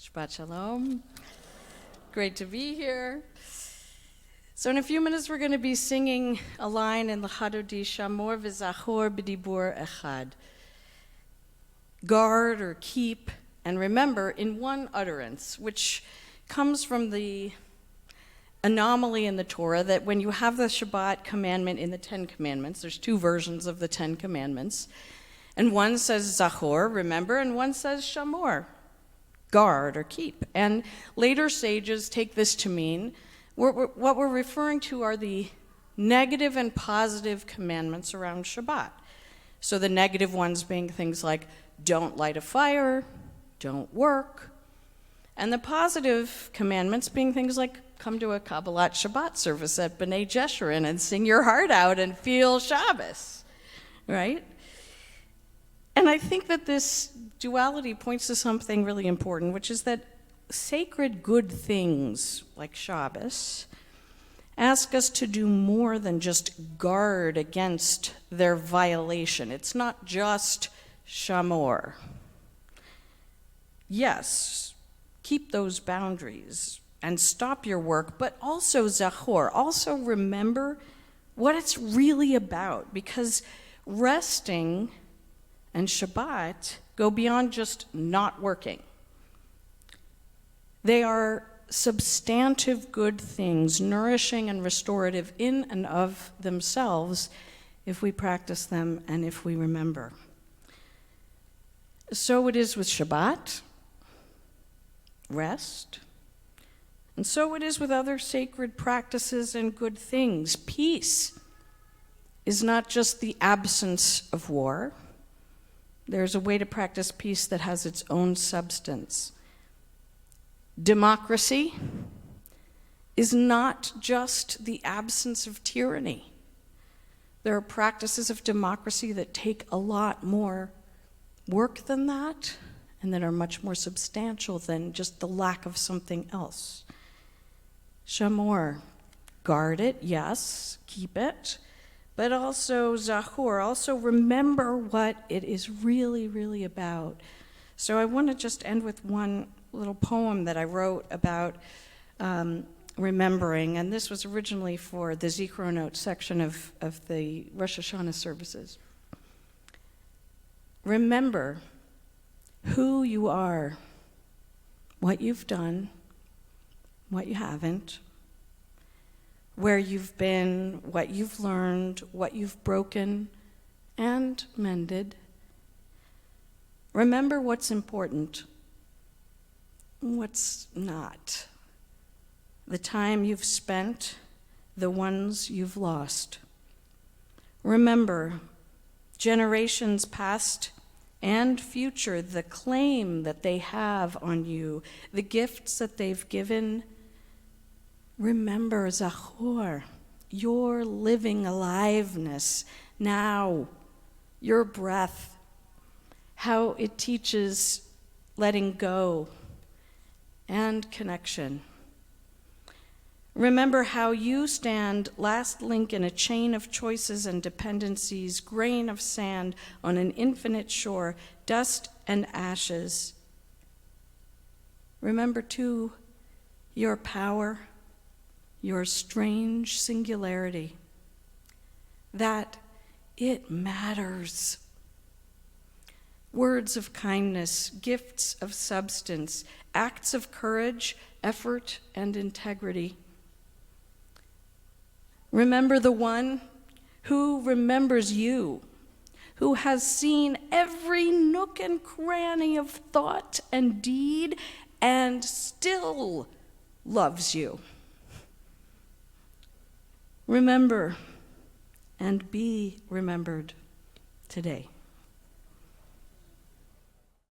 Shabbat Shalom. Great to be here. So in a few minutes, we're going to be singing a line in the Hadodi, Shamor v'zachor b'dibur echad. Guard or keep and remember in one utterance, which comes from the anomaly in the Torah that when you have the Shabbat commandment in the Ten Commandments, there's two versions of the Ten Commandments, and one says Zachor, remember, and one says Shamor, guard or keep. And later sages take this to mean what we're referring to are the negative and positive commandments around Shabbat. So the negative ones being things like don't light a fire, don't work, and the positive commandments being things like come to a Kabbalat Shabbat service at B'nai Jeshurun and sing your heart out and feel Shabbos, right? And I think that this duality points to something really important, which is that sacred good things like Shabbos ask us to do more than just guard against their violation. It's not just Shamor. Yes, keep those boundaries and stop your work, but also Zachor, also remember what it's really about, because resting and Shabbat go beyond just not working. They are substantive good things, nourishing and restorative in and of themselves if we practice them and if we remember. So it is with Shabbat, rest, and so it is with other sacred practices and good things. Peace is not just the absence of war. There's a way to practice peace that has its own substance. Democracy is not just the absence of tyranny. There are practices of democracy that take a lot more work than that, and that are much more substantial than just the lack of something else. Shamor, guard it, yes, keep it, but also Zachor, also remember what it is really, really about. So I want to just end with one little poem that I wrote about remembering, and this was originally for the Zikro Note section of the Rosh Hashanah services. Remember who you are, what you've done, what you haven't, where you've been, what you've learned, what you've broken and mended. Remember what's important, what's not, the time you've spent, the ones you've lost. Remember generations past and future, the claim that they have on you, the gifts that they've given. Remember, Zachor, your living aliveness now, your breath, how it teaches letting go and connection. Remember how you stand last link in a chain of choices and dependencies, grain of sand on an infinite shore, dust and ashes. Remember, too, your power, your strange singularity, that it matters. Words of kindness, gifts of substance, acts of courage, effort, and integrity. Remember the one who remembers you, who has seen every nook and cranny of thought and deed and still loves you. Remember and be remembered today.